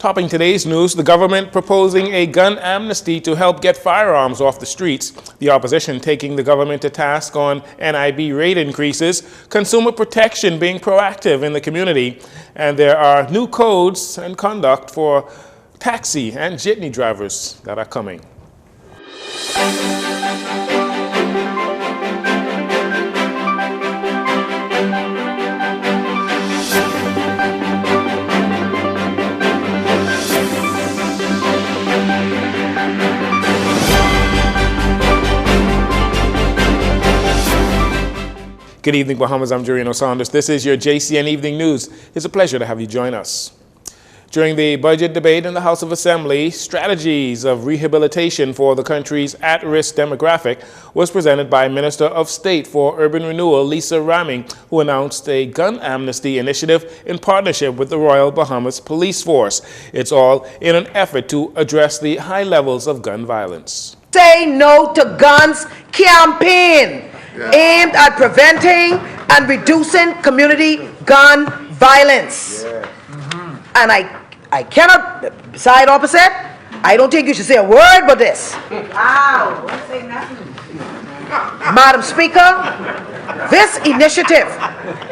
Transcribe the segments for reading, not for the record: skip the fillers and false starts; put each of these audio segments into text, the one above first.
Topping today's news, the government proposing a gun amnesty to help get firearms off the streets. The opposition taking the government to task on NIB rate increases, consumer protection being proactive in the community, and there are new codes and conduct for taxi and jitney drivers that are coming. Good evening, Bahamas. I'm Jcn News. This is your JCN Evening News. It's a pleasure to have you join us. During the budget debate in the House of Assembly, strategies of rehabilitation for the country's at-risk demographic was presented by Minister of State for Urban Renewal, Lease, who announced a gun amnesty initiative in partnership with the Royal Bahamas Police Force. It's all in an effort to address the high levels of gun violence. Say No to Guns campaign aimed at preventing and reducing community gun violence. And I cannot side opposite. I don't think you should say a word but this. Wow, don't say nothing. Madam Speaker, this initiative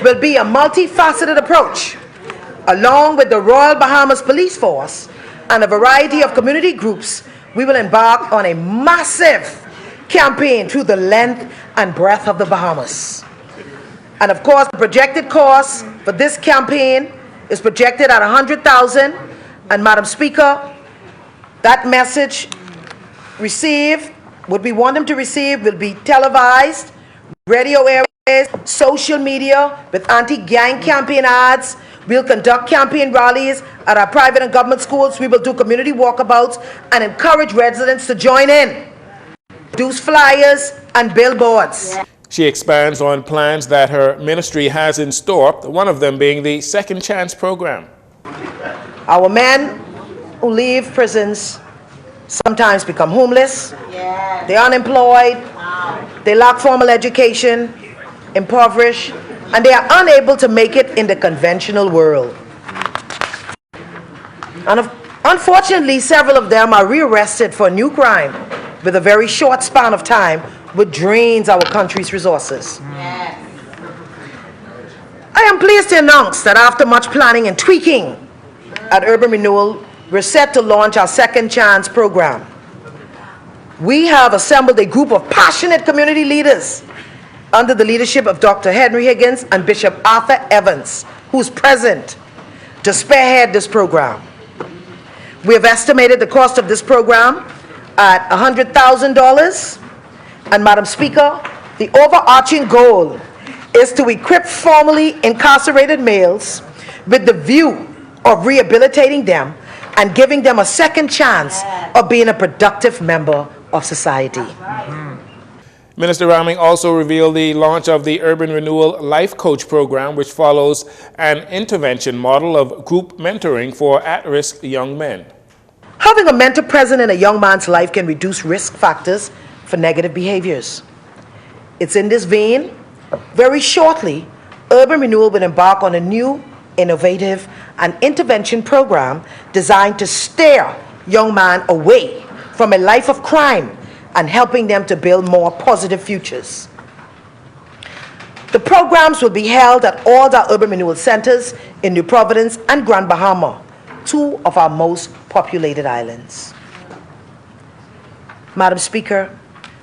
will be a multifaceted approach, along with the Royal Bahamas Police Force and a variety of community groups. We will embark on a massive campaign through the length and breadth of the Bahamas. And of course, the projected cost for this campaign is projected at $100,000. And Madam Speaker, that message received, what we want them to receive, will be televised, radio airways, social media with anti-gang campaign ads. We'll conduct campaign rallies at our private and government schools. We will do community walkabouts and encourage residents to join in. Produce flyers and billboards. She expands on plans that her ministry has in store, one of them being the Second Chance program. Our men who leave prisons sometimes become homeless, they're unemployed, they lack formal education, impoverished, and they are unable to make it in the conventional world. And unfortunately, several of them are rearrested for a new crime with a very short span of time, which drains our country's resources. I am pleased to announce that after much planning and tweaking at Urban Renewal, we're set to launch our Second Chance program. We have assembled a group of passionate community leaders under the leadership of Dr. Henry Higgins and Bishop Arthur Evans, who's present, to spearhead this program. We have estimated the cost of this program at $100,000. And Madam Speaker, the overarching goal is to equip formerly incarcerated males with the view of rehabilitating them and giving them a second chance of being a productive member of society. Minister Raming also revealed the launch of the Urban Renewal Life Coach program, which follows an intervention model of group mentoring for at-risk young men. Having a mentor present in a young man's life can reduce risk factors for negative behaviors. It's in this vein, very shortly, Urban Renewal will embark on a new, innovative, and intervention program designed to steer young men away from a life of crime and helping them to build more positive futures. The programs will be held at all the Urban Renewal centers in New Providence and Grand Bahama, two of our most populated islands. Madam Speaker,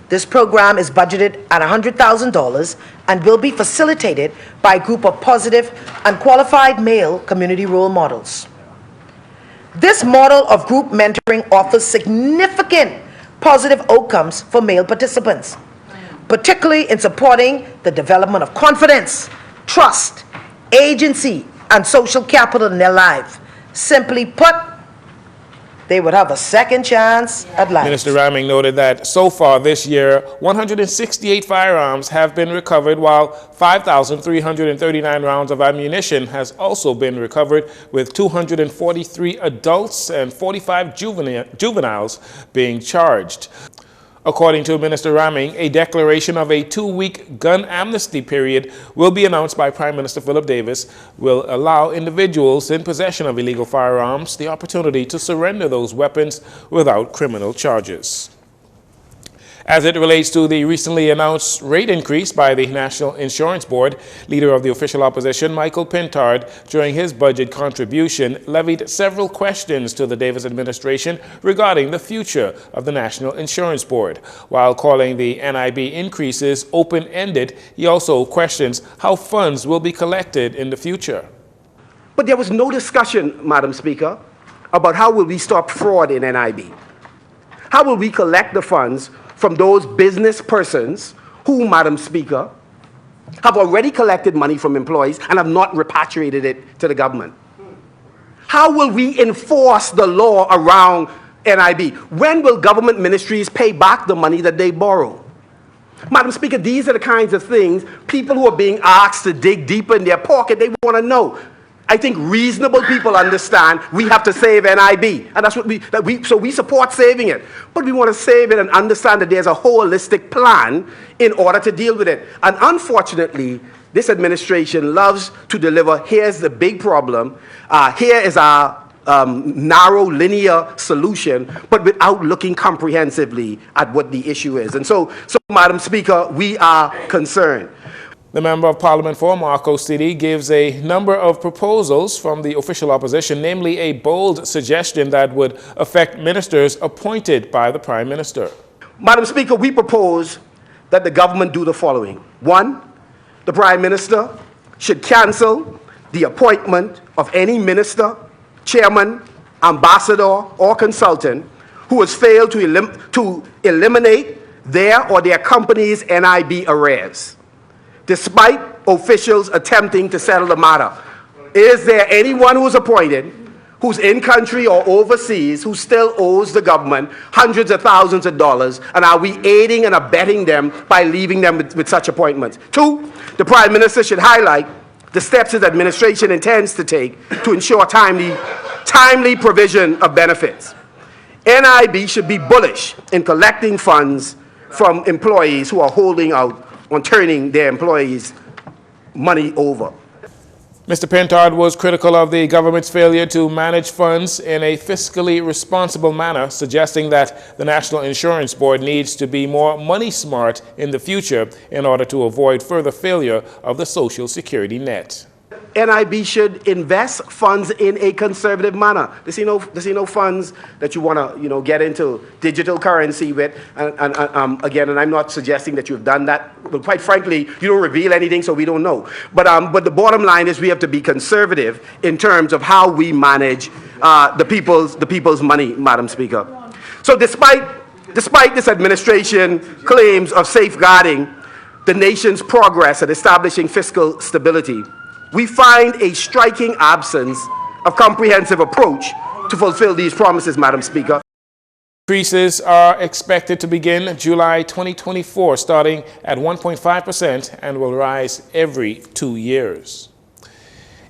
this program is budgeted at $100,000 and will be facilitated by a group of positive and qualified male community role models. This model of group mentoring offers significant positive outcomes for male participants, particularly in supporting the development of confidence, trust, agency, and social capital in their life. Simply put, they would have a second chance at life. Minister Raming noted that so far this year, 168 firearms have been recovered, while 5,339 rounds of ammunition has also been recovered, with 243 adults and 45 juveniles being charged. According to Minister Ramming, a declaration of a 2-week gun amnesty period will be announced by Prime Minister Philip Davis, will allow individuals in possession of illegal firearms the opportunity to surrender those weapons without criminal charges. As it relates to the recently announced rate increase by the National Insurance Board, Leader of the Official Opposition, Michael Pintard, during his budget contribution, levied several questions to the Davis administration regarding the future of the National Insurance Board. While calling the NIB increases open-ended, he also questions how funds will be collected in the future. But there was no discussion, Madam Speaker, about how will we stop fraud in NIB. How will we collect the funds from those business persons who, Madam Speaker, have already collected money from employees and have not repatriated it to the government? How will we enforce the law around NIB? When will government ministries pay back the money that they borrow? Madam Speaker, these are the kinds of things people who are being asked to dig deeper in their pocket, they want to know. I think reasonable people understand we have to save NIB, and that's what we support saving it. But we want to save it and understand that there's a holistic plan in order to deal with it. And unfortunately, this administration loves to deliver, here's the big problem, here is our narrow, linear solution, but without looking comprehensively at what the issue is. And so Madam Speaker, we are concerned. The Member of Parliament for Marco City gives a number of proposals from the official opposition, namely a bold suggestion that would affect ministers appointed by the Prime Minister. Madam Speaker, we propose that the government do the following. 1, the Prime Minister should cancel the appointment of any minister, chairman, ambassador, or consultant who has failed to eliminate their or their company's NIB arrears, despite officials attempting to settle the matter. Is there anyone who's appointed, who's in country or overseas, who still owes the government hundreds of thousands of dollars, and are we aiding and abetting them by leaving them with such appointments? 2, the Prime Minister should highlight the steps his administration intends to take to ensure timely provision of benefits. NIB should be bullish in collecting funds from employees who are holding out on turning their employees' money over. Mr. Pintard was critical of the government's failure to manage funds in a fiscally responsible manner, suggesting that the National Insurance Board needs to be more money smart in the future in order to avoid further failure of the Social Security net. NIB should invest funds in a conservative manner. There's no funds that you want to get into digital currency with. Again, and I'm not suggesting that you've done that. But quite frankly, you don't reveal anything, so we don't know. But the bottom line is we have to be conservative in terms of how we manage the people's money, Madam Speaker. So despite this administration claims of safeguarding the nation's progress at establishing fiscal stability, we find a striking absence of comprehensive approach to fulfill these promises, Madam Speaker. Increases are expected to begin July 2024, starting at 1.5% and will rise every 2 years.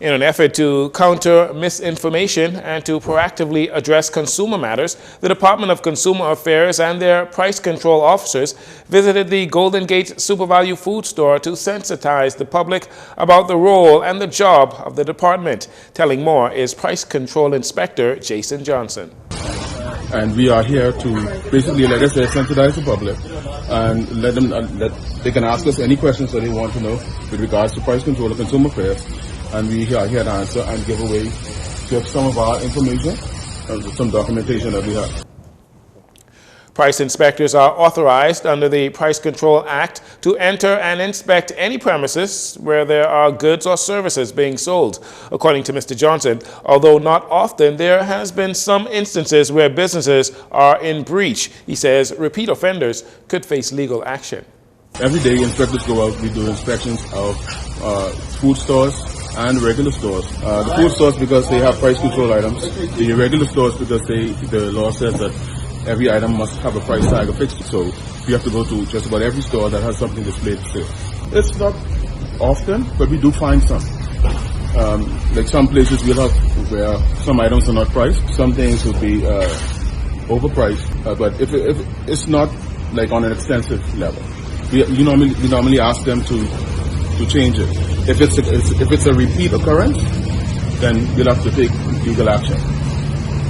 In an effort to counter misinformation and to proactively address consumer matters, the Department of Consumer Affairs and their price control officers visited the Golden Gate SuperValue food store to sensitize the public about the role and the job of the department. Telling more is Price Control Inspector Jcn Johnson. And we are here to basically, like I said, sensitize the public and let them that they can ask us any questions that they want to know with regards to price control or consumer affairs. And we are here to answer and give away just some of our information, some documentation that we have. Price inspectors are authorized under the Price Control Act to enter and inspect any premises where there are goods or services being sold. According to Mr. Johnson, although not often, there has been some instances where businesses are in breach. He says repeat offenders could face legal action. Every day, inspectors go out. We do inspections of food stores and regular stores. The food stores because they have price control items. The regular stores because the law says that every item must have a price tag affixed. So we have to go to just about every store that has something displayed for sale. It's not often, but we do find some. Like some places we'll have where some items are not priced. Some things will be overpriced. But if it's not like on an extensive level. We normally ask them to change it. If it's a repeat occurrence, then we'll have to take legal action.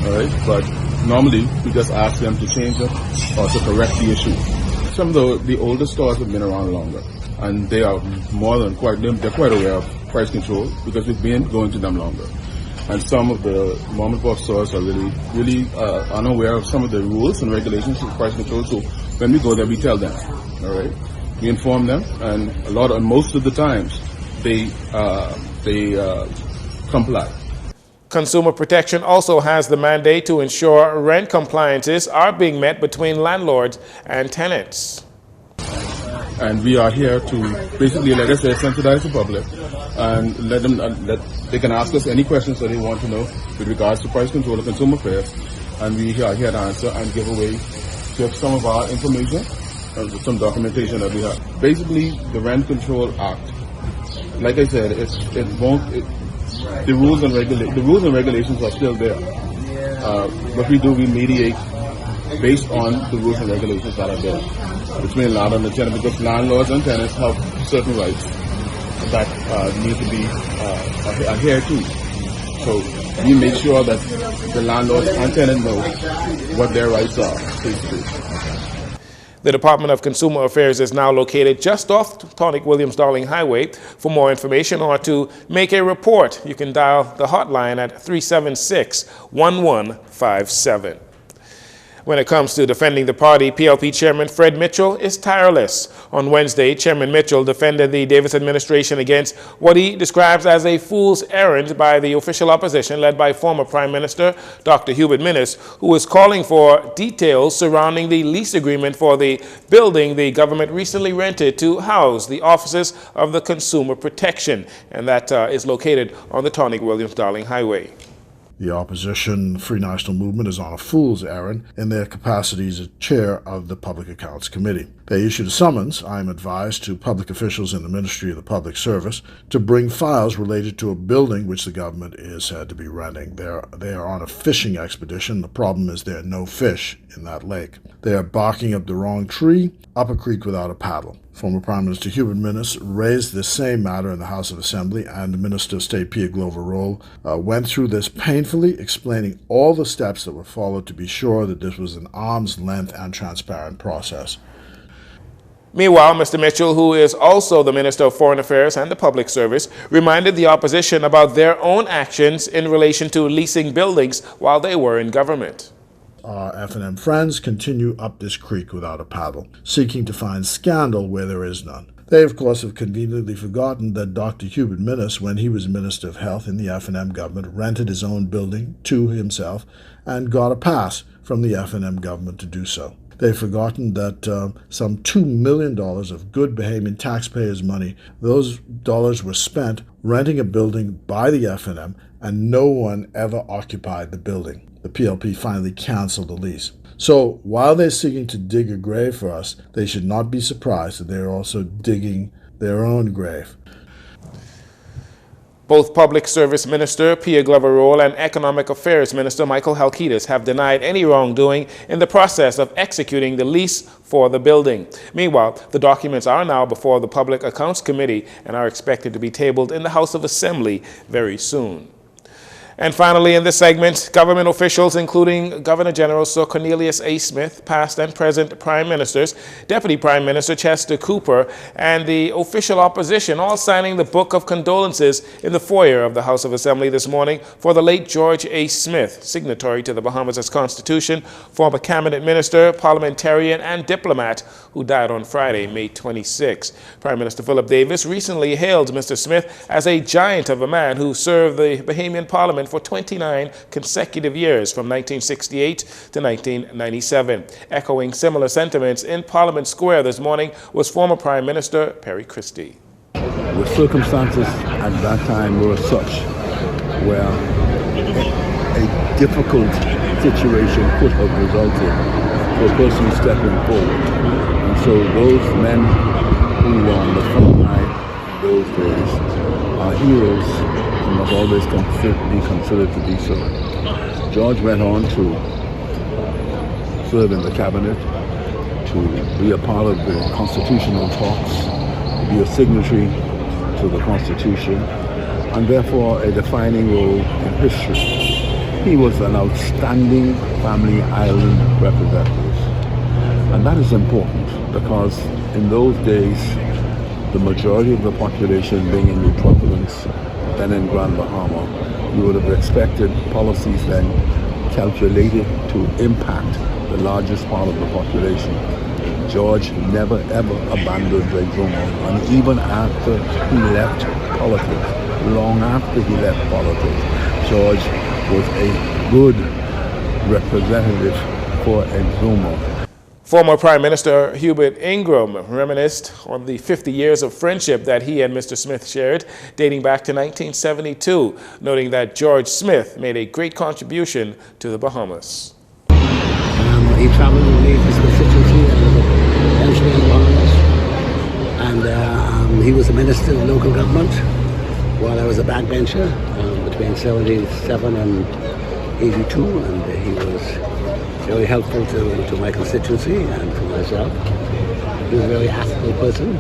All right, but normally we just ask them to change it or to correct the issue. Some of the older stores have been around longer, and they are they're quite aware of price control because we've been going to them longer. And some of the mom and pop stores are really unaware of some of the rules and regulations of price control. So when we go there, we tell them. All right, we inform them, and most of the times they comply. Consumer Protection also has the mandate to ensure rent compliances are being met between landlords and tenants. And we are here to basically, like I said, sensitize the public and let they can ask us any questions that they want to know with regards to price control or consumer affairs, and we are here to answer and give some of our information, some documentation that we have. Basically, the Rent Control Act, like I said, the rules and regulations are still there. What we do, we mediate based on the rules and regulations that are there between landlord and tenant, because landlords and tenants have certain rights that need to be adhered to. So we make sure that the landlords and tenants know what their rights are, basically. The Department of Consumer Affairs is now located just off Tonic Williams-Darling Highway. For more information or to make a report, you can dial the hotline at 376-1157. When it comes to defending the party, PLP Chairman Fred Mitchell is tireless. On Wednesday, Chairman Mitchell defended the Davis administration against what he describes as a fool's errand by the official opposition led by former Prime Minister Dr. Hubert Minnis, who is calling for details surrounding the lease agreement for the building the government recently rented to house the offices of the Consumer Protection, and that is located on the Tonic Williams-Darling Highway. The opposition Free National Movement is on a fool's errand in their capacities as chair of the Public Accounts Committee. They issued a summons, I am advised, to public officials in the Ministry of the Public Service to bring files related to a building which the government is said to be renting. They are on a fishing expedition. The problem is there are no fish in that lake. They are barking up the wrong tree, up a creek without a paddle. Former Prime Minister Hubert Minnis raised this same matter in the House of Assembly, and Minister of State Pia Glover-Roll went through this painfully, explaining all the steps that were followed to be sure that this was an arm's length and transparent process. Meanwhile, Mr. Mitchell, who is also the Minister of Foreign Affairs and the Public Service, reminded the opposition about their own actions in relation to leasing buildings while they were in government. Our F&M friends continue up this creek without a paddle, seeking to find scandal where there is none. They, of course, have conveniently forgotten that Dr. Hubert Minnis, when he was Minister of Health in the F&M government, rented his own building to himself and got a pass from the F&M government to do so. They've forgotten that some $2 million of good Bahamian taxpayers' money, those dollars were spent renting a building by the F&M, and no one ever occupied the building. The PLP finally canceled the lease. So while they're seeking to dig a grave for us, they should not be surprised that they're also digging their own grave. Both Public Service Minister Pia Glover-Roll and Economic Affairs Minister Michael Halkitis have denied any wrongdoing in the process of executing the lease for the building. Meanwhile, the documents are now before the Public Accounts Committee and are expected to be tabled in the House of Assembly very soon. And finally, in this segment, government officials, including Governor General Sir Cornelius A. Smith, past and present Prime Ministers, Deputy Prime Minister Chester Cooper, and the official opposition, all signing the Book of Condolences in the foyer of the House of Assembly this morning for the late George A. Smith, signatory to the Bahamas' Constitution, former cabinet minister, parliamentarian, and diplomat who died on Friday, May 26. Prime Minister Philip Davis recently hailed Mr. Smith as a giant of a man who served the Bahamian Parliament for 29 consecutive years from 1968 to 1997. Echoing similar sentiments in Parliament Square this morning was former Prime Minister Perry Christie. The circumstances at that time were such where a difficult situation could have resulted for a person stepping forward. And so those men who were on the front line those days are heroes and must always be considered to be so. George went on to serve in the cabinet, to be a part of the constitutional talks, to be a signatory to the Constitution, and therefore a defining role in history. He was an outstanding family island representative. And that is important because in those days, the majority of the population being in New Providence, then in Grand Bahama, you would have expected policies then calculated to impact the largest part of the population. George never ever abandoned Exuma, and even after he left politics, long after he left politics, George was a good representative for Exuma. Former Prime Minister Hubert Ingraham reminisced on the 50 years of friendship that he and Mr. Smith shared, dating back to 1972, noting that George Smith made a great contribution to the Bahamas. He traveled and made his constituency elsewhere in the Bahamas, and he was a minister of local government while I was a backbencher between 77 and 82, and he was very helpful to my constituency and to myself. He was a very affable person,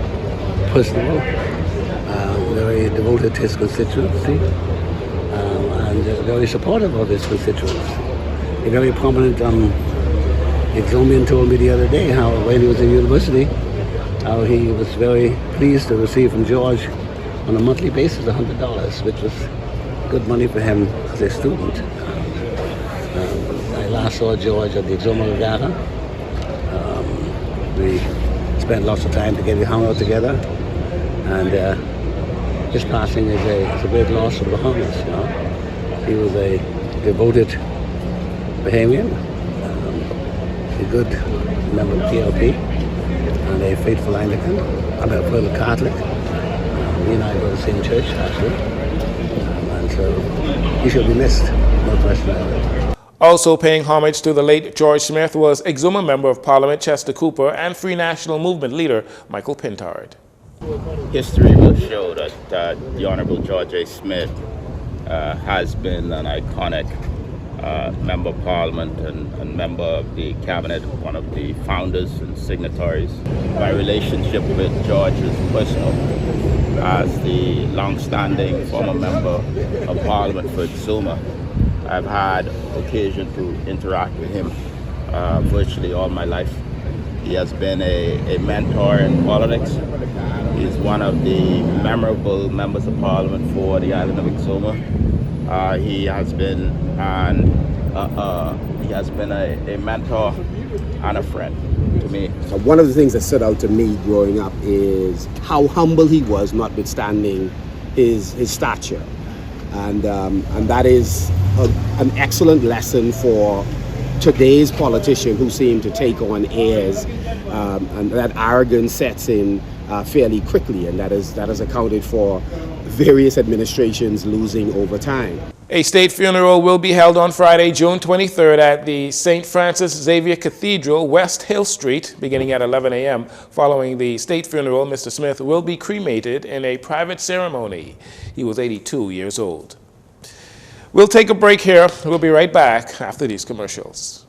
personable, very devoted to his constituency, and very supportive of his constituents. A very prominent Exumian told me the other day how when he was in university, how he was very pleased to receive from George on a monthly basis $100, which was good money for him as a student. I last saw George at the Exuma Regatta. We spent lots of time together, we hung out together, and his passing is a great loss for the Bahamas. You know? He was a devoted Bahamian, a good member of PLP, and a faithful Anglican, and a fellow Catholic. He and I go to the same church, actually, and so he should be missed, no question about it. Also paying homage to the late George Smith was Exuma Member of Parliament Chester Cooper and Free National Movement leader Michael Pintard. History will show that the Honorable George A. Smith has been an iconic Member of Parliament and member of the Cabinet, one of the founders and signatories. My relationship with George is personal. As the long-standing former Member of Parliament for Exuma, I've had occasion to interact with him virtually all my life. He has been a mentor in politics. He's one of the memorable members of Parliament for the island of Exuma. He has been a mentor and a friend to me. One of the things that stood out to me growing up is how humble he was, notwithstanding his stature. And that is an excellent lesson for today's politician who seem to take on airs, and that arrogance sets in fairly quickly, and that has accounted for various administrations losing over time. A state funeral will be held on Friday, June 23rd at the St. Francis Xavier Cathedral, West Hill Street, beginning at 11 a.m. Following the state funeral, Mr. Smith will be cremated in a private ceremony. He was 82 years old. We'll take a break here. We'll be right back after these commercials.